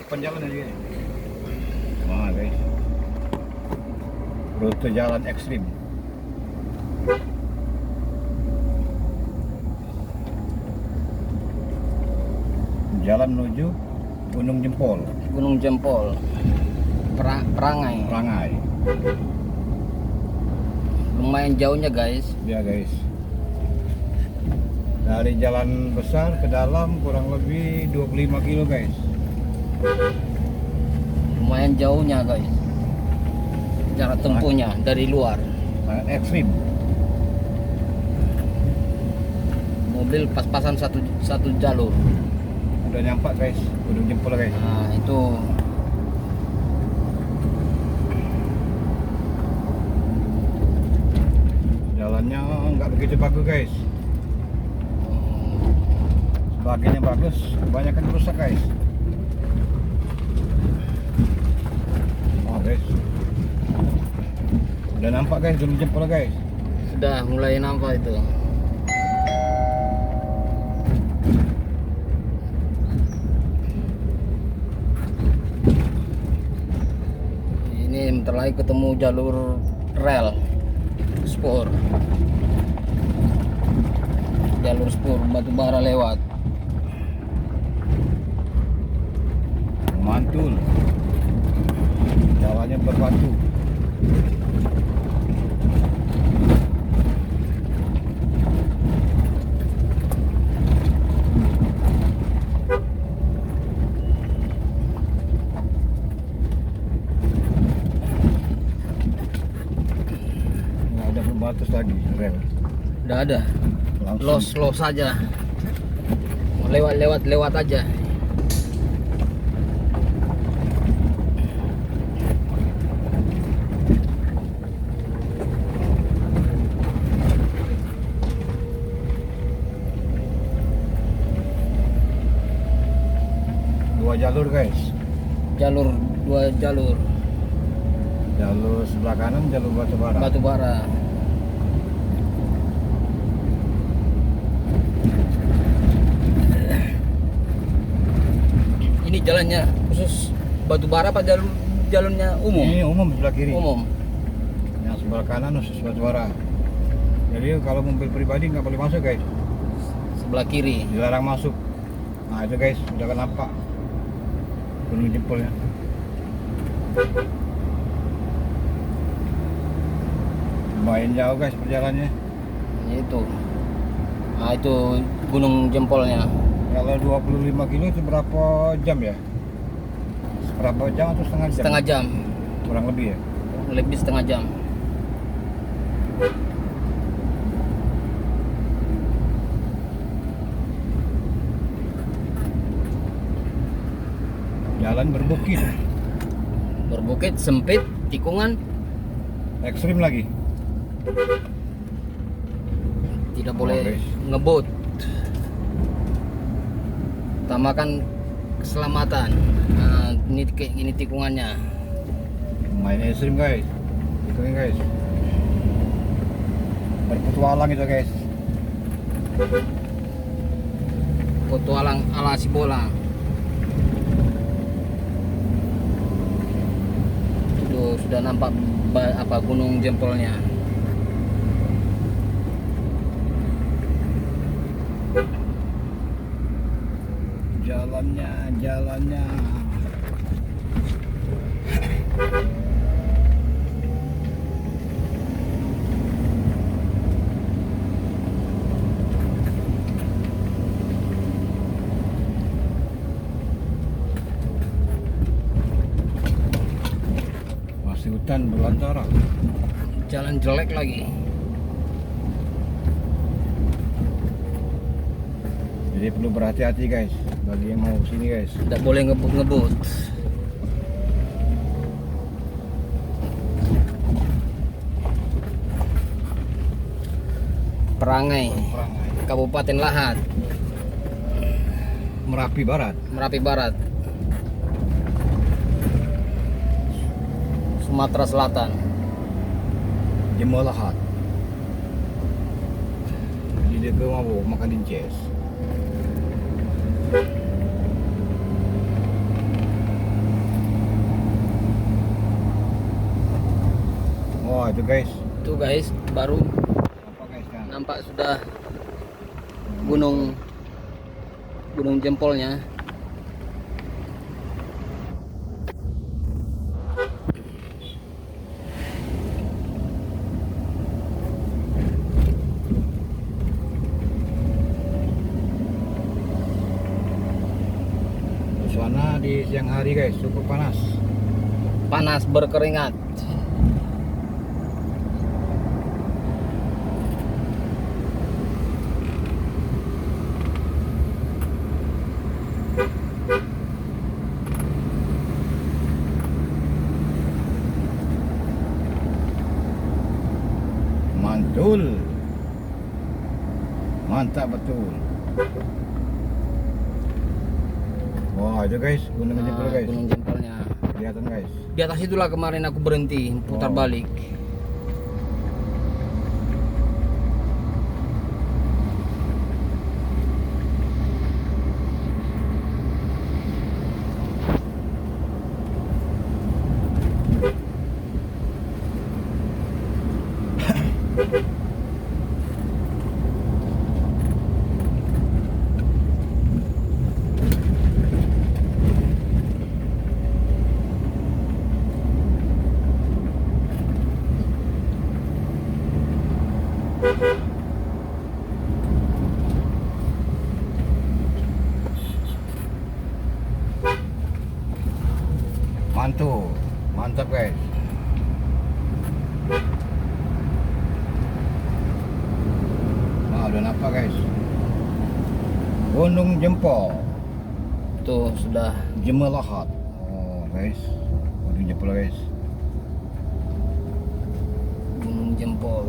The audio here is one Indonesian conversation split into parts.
depan jalan aja. Wah guys, rute jalan ekstrim. Jalan menuju Gunung Jempol. Gunung Jempol. Perangai. Perangai. Lumayan jauhnya guys. Ya guys. Dari jalan besar ke dalam kurang lebih 25 kilo guys. Lumayan jauhnya guys. Jarak tempuhnya dari luar. Sangat ekstrim. Mobil pas-pasan satu jalur. Udah nyampe guys, Gunung Jempol guys. Nah itu Jalannya nggak begitu bagus guys. Sebagiannya bagus, kebanyakan rusak guys. Oh guys, udah nampak guys Gunung Jempol guys. sudah mulai nampak itu. Ini bentar lagi ketemu jalur rel spur. Jalur spur batubara lewat. Mantul, jalannya berbatu. Nggak ada pembatas lagi rel. Udah ada. Langsung Los saja. Lewat aja. dua jalur guys. Dua jalur Jalur sebelah kanan jalur batubara. batubara. Ini jalannya khusus batubara apa jalurnya umum? Ini umum sebelah kiri. Umum. Yang sebelah kanan khusus batubara. Jadi kalau mobil pribadi nggak boleh masuk guys, Sebelah kiri. dilarang masuk. Nah itu guys, udah kan nampak Gunung Jempolnya. Lumayan jauh guys perjalanannya. Itu. Nah, itu Gunung Jempolnya. Kalau 25 kilo itu berapa jam ya? Berapa jam atau setengah jam? Setengah jam. Kurang lebih ya. Lebih setengah jam. Jalan berbukit, Berbukit, sempit, tikungan, ekstrim lagi. tidak Oh, boleh guys. ngebut. Utamakan keselamatan. Nah, ini tikungannya. Main ekstrim guys. Itu nih guys. Berpetualang itu guys. Petualang ala Sibolang. Tuh, sudah nampak Gunung Jempolnya. Jalannya. Masih hutan belantara. Jalan jelek lagi. Jadi perlu berhati-hati guys bagi yang mau sini guys. Tidak boleh ngebut-ngebut. Perangai, Kabupaten Lahat, Merapi Barat. Merapi Barat, Sumatera Selatan. Jemolahat. Jadi dia ke mau makan dinces. tuh guys. Tuh guys, baru Apa guys kan? nampak sudah gunung jempolnya. Suasana di siang hari guys cukup panas. Panas berkeringat. Mantul. Mantap betul. Wah itu guys gunung jempol guys. Gunung jempolnya. Kelihatan guys. Di atas itulah kemarin aku berhenti putar Oh. balik. Mantul. Mantap guys. Nah udah nampak guys. Gunung Jempol. Tuh sudah Jemelahat. Oh guys. Gunung Jempol guys. gunung jempol.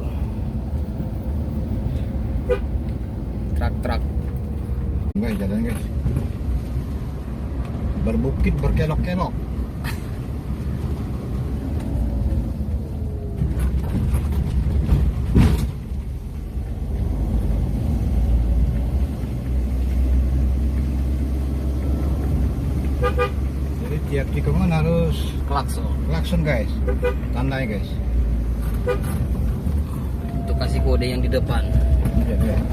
Truk-truk. Guys jalan guys. Berbukit berkelok-kelok. Jadi tiap tikungan harus klakson guys. Tandai guys. Untuk kasih kode yang di depan. Iya guys.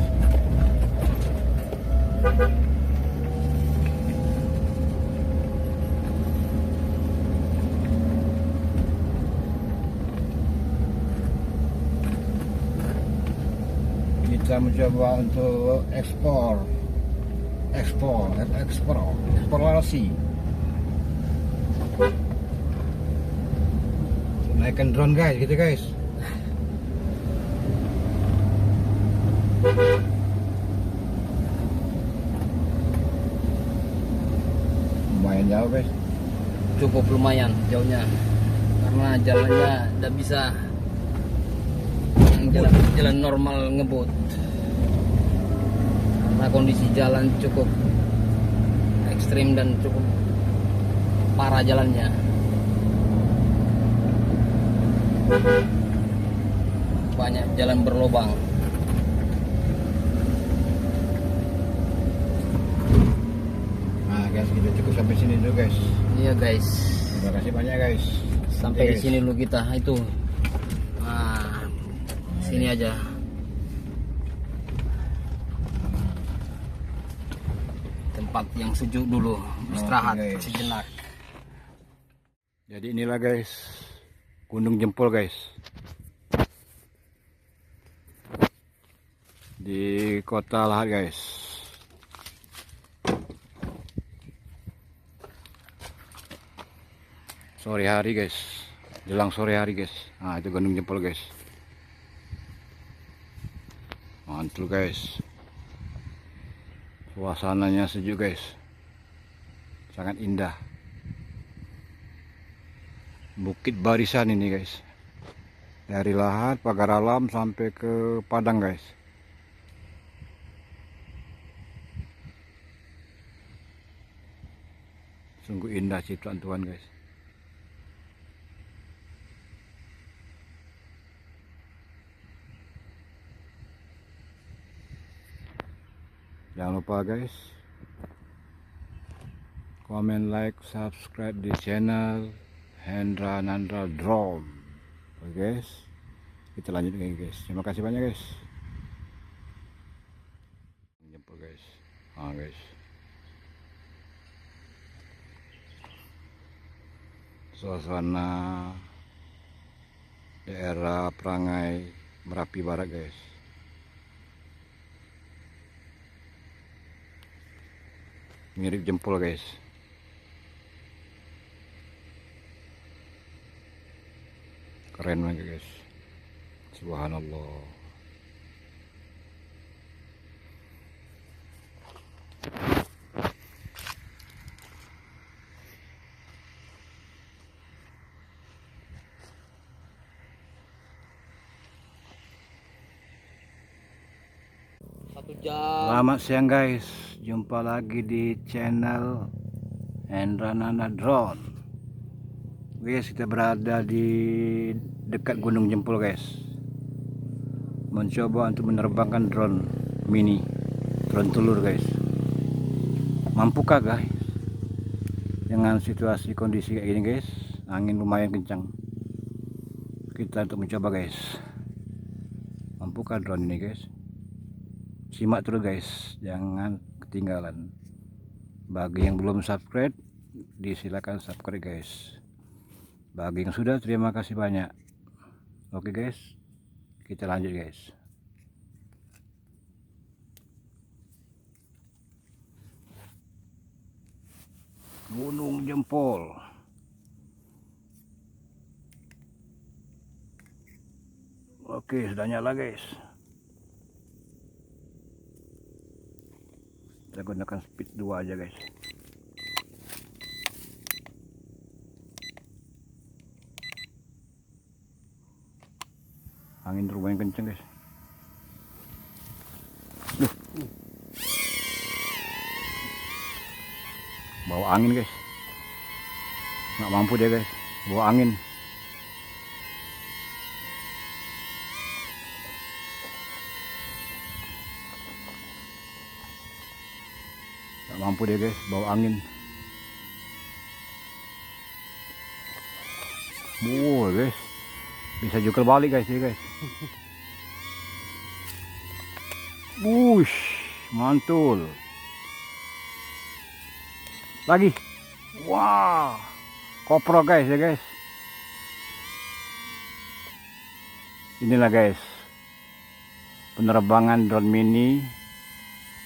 Kita mencoba untuk eksplorasi. Naikkan drone guys, gitu guys. Lumayan jauh guys. Cukup lumayan jauhnya. Karena jalannya tidak bisa jalan normal ngebut. Karena kondisi jalan cukup ekstrim dan cukup parah jalannya. Banyak jalan berlobang. Nah guys, kita cukup sampai sini dulu guys. Iya guys. Terima kasih banyak guys. Sampai Oke, di sini dulu kita itu. Nah, sini aja. Tempat yang sejuk dulu, istirahat Oke, guys. sejenak. Jadi inilah guys, Gunung Jempol guys. Di Kota Lahat guys. Sore hari guys, jelang sore hari guys. Nah itu Gunung Jempol guys. Mantul guys. Suasananya sejuk guys. Sangat indah. Bukit barisan ini guys. Dari Lahat, Pagar Alam sampai ke Padang guys. Sungguh indah ciptaan Tuhan guys. Jangan lupa guys, comment, like, subscribe di channel Hendra Nandra Drone. Oke guys. Kita lanjut lagi guys. Terima kasih banyak guys. Jempol guys. Guys. Suasana daerah Perangai Merapi Barat guys. Mirip jempol guys. Keren banget guys. Subhanallah. Satu jam. Selamat siang guys. Jumpa lagi di channel Endranana Drone. Guys, kita berada di dekat Gunung Jempol guys. Mencoba untuk menerbangkan drone mini, drone telur guys. Mampukah guys dengan situasi kondisi kayak gini guys? Angin lumayan kencang. Kita untuk mencoba guys. Mampukah drone ini guys? Simak terus guys, jangan ketinggalan. Bagi yang belum subscribe, disilakan subscribe guys. Bagi yang sudah, terima kasih banyak. Oke guys, kita lanjut guys. Gunung Jempol. Oke, sudah nyala guys. Kita gunakan speed 2 aja guys. Angin lumayan kenceng guys. Bawa angin guys. Nggak mampu dia guys. Bawa angin. Nggak mampu dia guys. Bawa angin. Guys. Bisa juga balik guys ya guys. Wush, mantul. Lagi. Wah. Kopro guys ya guys. Inilah guys. Penerbangan drone mini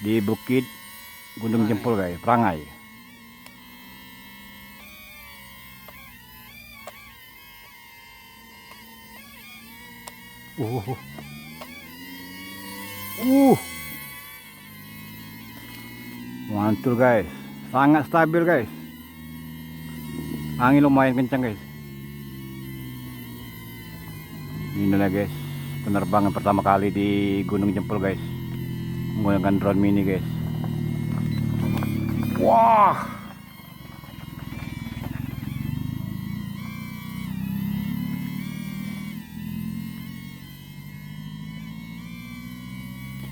di Bukit Gunung Jempol guys, Perangai. Mantul guys, sangat stabil guys. Angin lumayan kencang guys. Inilah guys, penerbangan pertama kali di Gunung Jempol guys, menggunakan drone mini guys. Wah.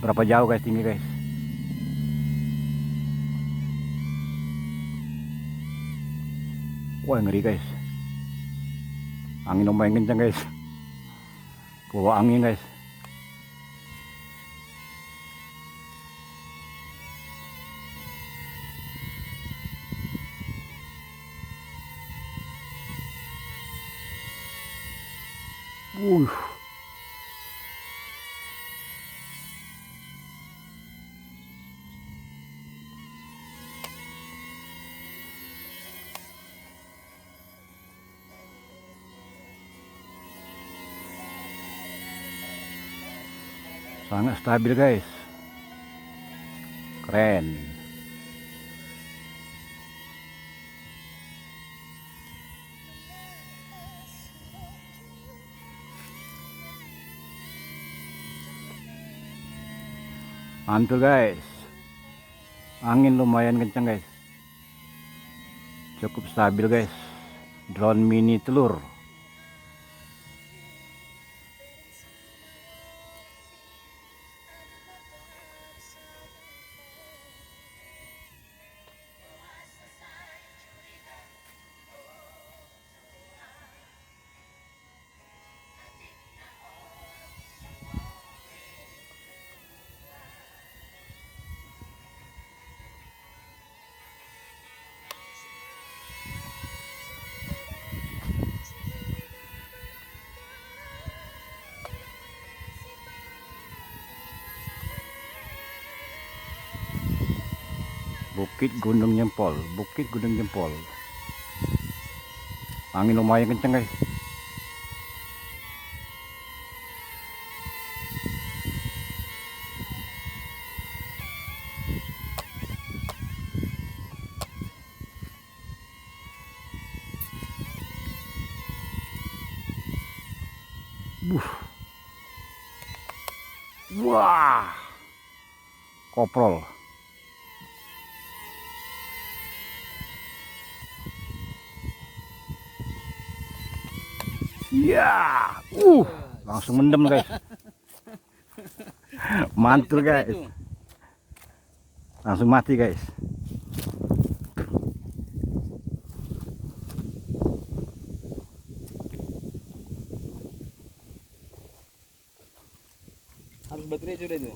Berapa jauh guys tinggi guys? Wah, ngeri guys. Angin lumayan kencang guys. Bawa angin guys. Sangat stabil guys. Keren. Mantul guys. Angin lumayan kencang guys. Cukup stabil guys. Drone mini telur. Bukit Gunung Jempol, Bukit Gunung Jempol. Angin lumayan kenceng guys. Wah, koprol. Ya, langsung mendem guys. Mantul guys. Langsung mati guys. Habis baterai sudah itu.